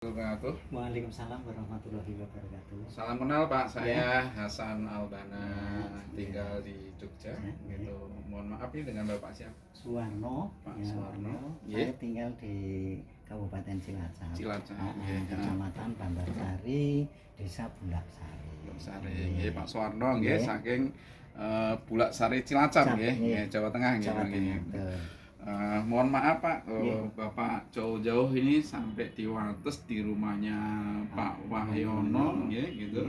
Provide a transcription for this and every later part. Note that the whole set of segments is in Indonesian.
Wabarakatuh. Waalaikumsalam warahmatullahi wabarakatuh. Salam kenal Pak, saya Ya. Hasan Albana, Ya. tinggal di Jogja. Ya. Gitu. Mohon maaf ini dengan Bapak siapa? Suwarno. Pak Ya, Suwarno. Saya tinggal di Kabupaten Cilacap. Cilacap. Kecamatan Bantarsari, Desa Bulaksari. Nggih, Pak Suwarno nggih saking Bulaksari Cilacap nggih, Jawa Tengah nggih. Jawa Tengah. Mohon maaf Pak, Bapak jauh-jauh ini sampai di Wates di rumahnya Pak Wahyono nggih gitu.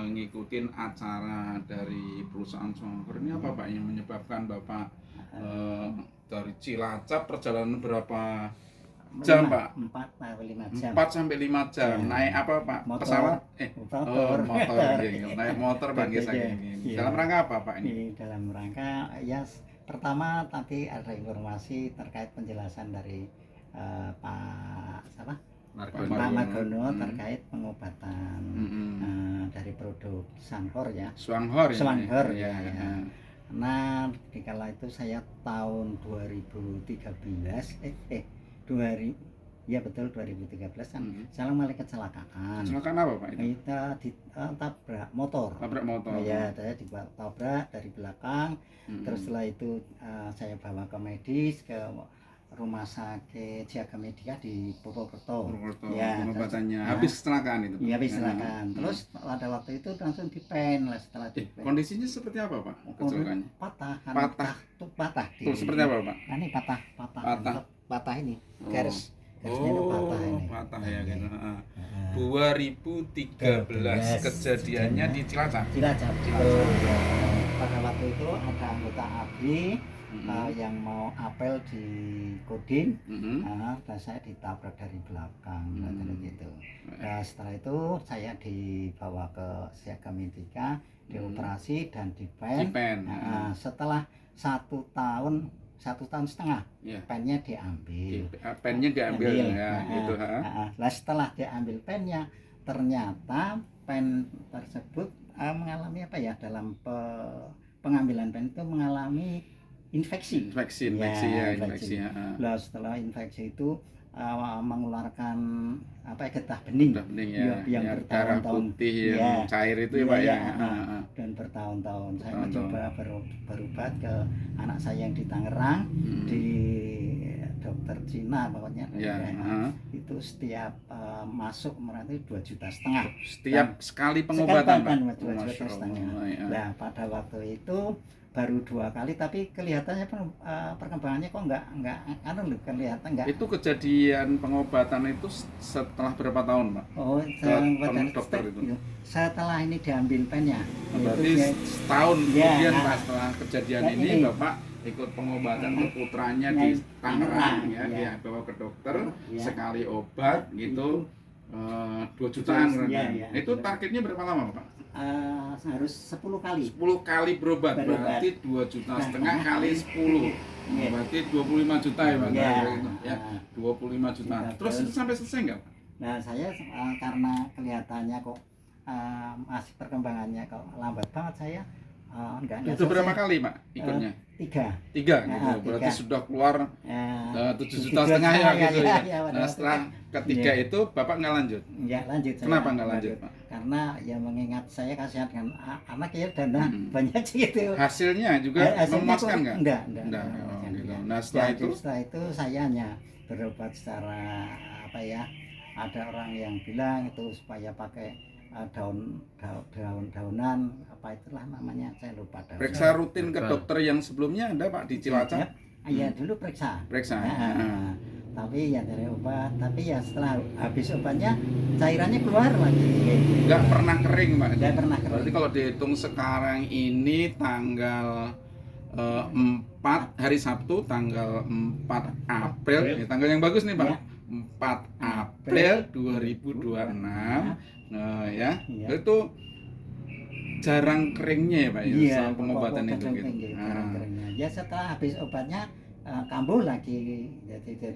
Ngikutin acara dari perusahaan software ini apa Pak yang menyebabkan Bapak dari Cilacap perjalanan berapa jam Pak? 4 sampai 5 jam. 4 sampai 5 jam. Ya. Naik apa Pak? Motor. Pesawat? Motor. Naik motor bagi saya ini. Dalam rangka apa Pak ini? Dalam rangka ya pertama tadi ada informasi terkait penjelasan dari Pak Margono terkait pengobatan dari produk Swanghor ya. Swanghor ya. Nah, dikala itu saya tahun 2013 ya betul 2013 kan saya mengalami kecelakaan. Kecelakaan apa Pak itu? Kita ditabrak motor. Tabrak motor. Ya, saya ditabrak dari belakang. Terus setelah itu saya bawa ke medis ke rumah sakit Jaga Media di Purwokerto. Ya, pengobatannya habis kecelakaan itu. Iya, habis kecelakaan. Terus pada waktu itu langsung dipen lah setelah dipen. Kondisinya seperti apa Pak? Kecelakaannya? Patah. Tuh, seperti apa Pak? Ini patah ini. Garisnya itu patah ini. Patah ya gitu. 2013 kejadiannya di Cilacap. Pada waktu itu ada anggota ABRI yang mau apel di Kodim, dan saya ditabrak dari belakang, gitu. Nah, setelah itu saya dibawa ke Siaga Medika, dioperasi dan dipen. Setelah 1 tahun setengah, pennya diambil. Gitu. Nah, setelah diambil pennya, ternyata pen tersebut mengalami apa ya, dalam pengambilan pen itu mengalami infeksi. Nah, setelah infeksi itu mengeluarkan getah bening yang bertahun-tahun putih yang cair itu ya Pak ya. Dan bertahun-tahun saya mencoba berobat ke anak saya yang di Tangerang, di dokter Cina pokoknya. Itu setiap masuk berarti 2,5 juta. Setiap sekali pengobatan Pak. 2,5 juta. Nah, pada waktu itu baru 2 kali, tapi kelihatannya perkembangannya kok enggak kelihatan enggak. Itu kejadian pengobatan itu setelah berapa tahun Pak? Dokter itu setelah ini diambil pennya. Berarti setahun kemudian Pak, setelah kejadian ini Bapak ikut pengobatan ke putranya di Tangerang ya, dia bawa ke dokter sekali obat gitu 2 jutaan. Itu targetnya berapa lama Pak? Harus 10 kali. 10 kali berobat, berarti 2,5 juta kali 10. Berarti 25 juta ya Pak. Ya, 25 juta. Terus itu sampai selesai enggak? Nah, saya karena kelihatannya kok masih perkembangannya kok lambat banget, saya enggak. Itu berapa kali Pak ikutnya? 3 gitu. Berarti sudah keluar 7,5 juta ya gitu ya. Nah, setelah ketiga itu Bapak nggak lanjut? Nggak lanjut. Kenapa nggak lanjut Pak? Karena ya mengingat saya kasihan dengan anak ya, dana banyak gitu. Hasilnya juga memuaskan nggak? Enggak. Gitu. Nah, setelah itu saya hanya berobat secara ada orang yang bilang itu supaya pakai daunan apa itulah namanya, saya lupa. Periksa rutin ke dokter yang sebelumnya ada Pak di Cilacap? Iya, dulu periksa. Tapi ya dari obat, tapi ya setelah habis obatnya cairannya keluar lagi. Nggak pernah kering Pak? Nggak pernah kering. Berarti kalau dihitung sekarang ini tanggal 4 hari Sabtu tanggal 4 April, tanggal yang bagus nih Pak. 4 April 2026. Nah ya, itu jarang keringnya ya Pak ya, pengobatan itu gitu. Ya setelah habis obatnya kambuh lagi, jadi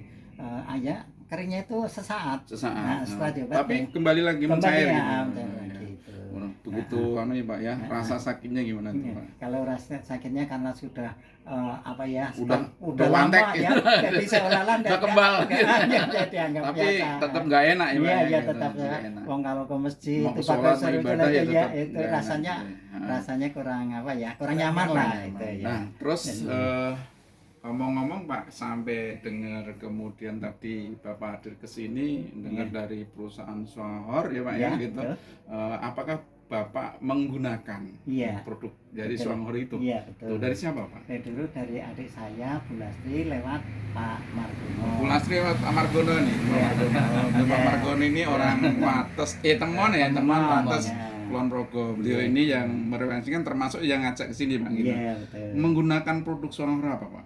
keringnya itu sesaat. Nah, setelah diobat, tapi kembali lagi mencair gitu. betul-betul anu ya Pak ya. Rasa sakitnya gimana tuh Pak? Kalau rasa sakitnya karena sudah apa ya, Udah lama wantek ya, gitu. jadi seolah-olah Udah kebal gitu. jadi anggap Tapi biasa. tetap nggak enak ya Pak. Iya, iya gitu. tetap ya. Nggak enak. Wong kalau ke masjid Mau itu sholat, pakai mau sarung ibadah ya ya, tetap itu nggak enak rasanya gitu ya. rasanya kurang apa ya, kurang nyaman lah itu ya. Nah, terus Jadi- ngomong-ngomong Pak, sampai dengar kemudian tadi Bapak hadir ke sini dengar Iya. dari perusahaan Swahor ya Pak ya, Ya, gitu. betul. Apakah Bapak menggunakan Iya. produk dari Betul. Swahor itu? Iya, Tuh, betul. dari siapa Pak? Dulu dari adik saya Bu Lastri lewat Pak Margono. Bu Lastri Pak Margono nih. Pak Iya. Margono. Pak Iya. Margono ini orang Wates, temon ya, teman Wates Ya. Kulon Progo. Beliau Iya. ini yang mereferensikan termasuk yang ngajak ke sini Pak gitu. Iya, betul. Menggunakan produk Swahor apa Pak?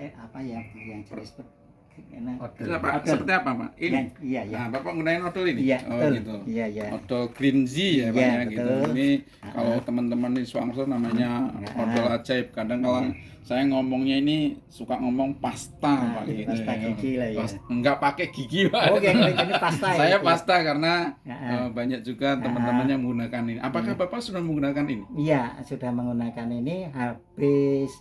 Apa ya yang jenis Seperti apa Pak? Ini. Iya, iya. Nah, Bapak gunain odol ini? Iya, Oh betul. gitu. Iya, iya. Odol Green Zee ya Pak Iya, ya gitu. betul. Ini kalau teman-teman di Swangso namanya odol ajaib. Kadang kalau saya ngomongnya ini suka ngomong pasta Pak gitu. Pasta ya. gigi lah ya. Enggak pakai gigi Pak. Oh, ini pasta ya. Saya itu. pasta karena Ya. banyak juga teman-teman yang menggunakan ini. Apakah Bapak sudah menggunakan ini? Iya, sudah menggunakan ini habis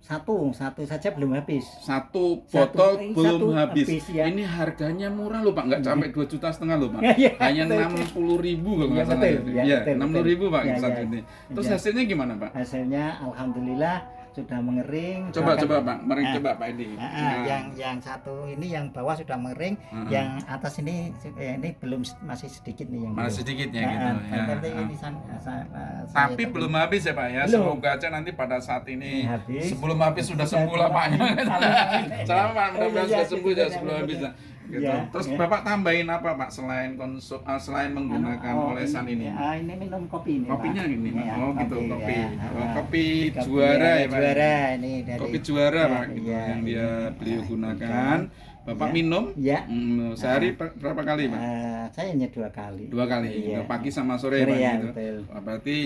satu saja belum habis. Satu botol belum satu habis. ya. Ini harganya murah loh Pak, nggak sampai 2,5 juta loh Pak. Iya, Hanya betul. 60.000 kalau Iya, nggak salah. betul. itu. Iya, Iya, betul, 60.000 Pak Iya, satu iya. ini. Terus Iya. hasilnya gimana Pak? Hasilnya alhamdulillah sudah mengering. Coba Bahkan- Pak, mari Nah, coba Pak ini. yang satu ini yang bawah sudah mengering, yang atas ini belum masih sedikit nih yang Mana belum. sedikitnya gitu ya. Tapi ini saya Tapi belum habis ya Pak ya. Belum. Semoga aja nanti pada saat ini Habis. sebelum habis sudah sembuh lah Pak. Selamat Pak, mudah-mudahan sudah sembuh ya sebelum habis. Gitu. Ya, Terus ya. Bapak tambahin apa Pak selain selain menggunakan olesan ini? Ini minum kopi ini. Kopinya Pak. ini Pak. Ya, Oh gitu, kopi. ya. Oh, kopi juara ya Pak. Juara ini dari Kopi juara ya, Pak gitu iya, yang dia iya. beliau gunakan. Bapak Ya. minum Ya. sehari berapa kali Pak? Saya hanya 2 kali. 2 kali, Iya. gitu. Pagi sama sore Pak Ya, gitu. betul. Oh, berarti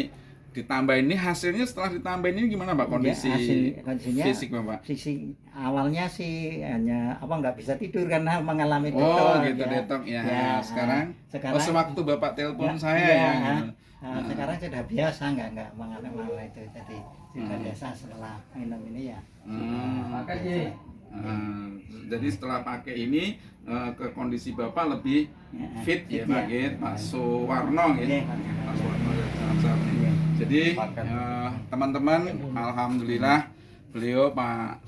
ditambah ini hasilnya setelah ditambah ini gimana Pak kondisi Kondisinya fisik Bapak? sisi awalnya sih hanya nggak bisa tidur karena mengalami Oh detok, gitu ya. detok ya. Ya, Sekarang, sekarang sewaktu Bapak telepon Ya, saya iya, ya. gitu. sekarang sudah biasa nggak mengalami itu, jadi sudah biasa setelah minum ini ya. Makanya. Jadi setelah pakai ini ke kondisi Bapak lebih fit ya Pak ya. Pak Suwarno ya. Iya. Pak Suwarno ya, Cilacap nih. Jadi teman-teman, alhamdulillah beliau Pak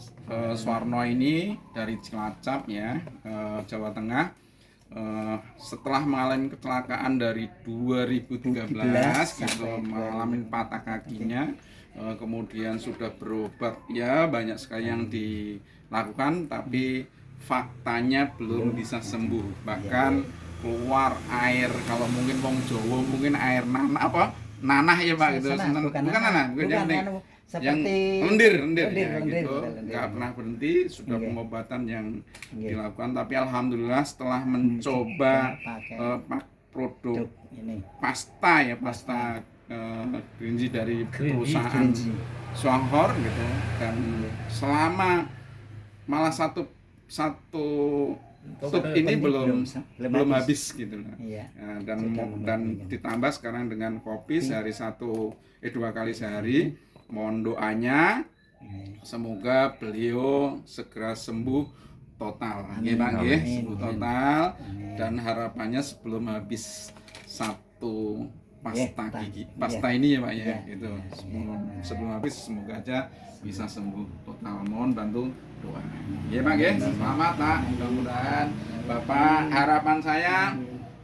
Suwarno ini dari Cilacap ya, Jawa Tengah. Setelah mengalami kecelakaan dari 2013 gitu, mengalami patah kakinya, kemudian sudah berobat ya banyak sekali yang dilakukan, tapi faktanya belum bisa sembuh, bahkan keluar air, kalau mungkin wong Jawa mungkin air nanah ya Pak gitu, bukan nanah, yang lendir gitu, nggak pernah berhenti, sudah pengobatan yang dilakukan, tapi alhamdulillah setelah mencoba produk pasta Green Zee dari perusahaan Swahor gitu, dan selama malah satu tub ini belum habis gitu lah. Iya. Dan ditambah sekarang dengan kopi sehari 2 kali sehari. Mohon doanya semoga beliau segera sembuh total, sembuh total, dan harapannya sebelum habis satu pasta ini ya Pak ya, gitu. Sebelum habis semoga aja bisa sembuh total. Mohon bantu doa. Ya Pak ya, selamat Pak. Mudah-mudahan Bapak, harapan saya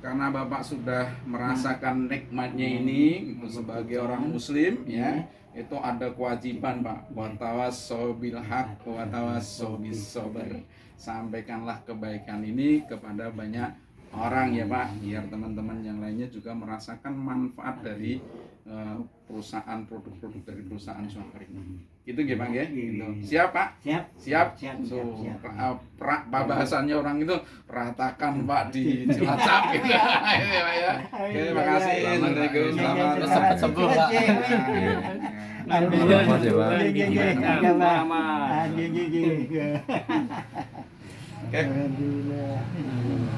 karena Bapak sudah merasakan nikmatnya ini sebagai orang Muslim ya, itu ada kewajiban Pak, watawassobil haq watawassobis sobar. Sampaikanlah kebaikan ini kepada banyak orang ya Pak, biar teman-teman yang lainnya juga merasakan manfaat dari perusahaan, produk-produk dari perusahaan Swahor ini. Gitu ya Pak ya? Gitu. Siap Pak? Siap. Bahasannya orang itu ratakan Pak di Cilacap gitu. Ini Pak ya. Oke, terima kasih. Assalamualaikum. Selamat sembuh Pak. Oke.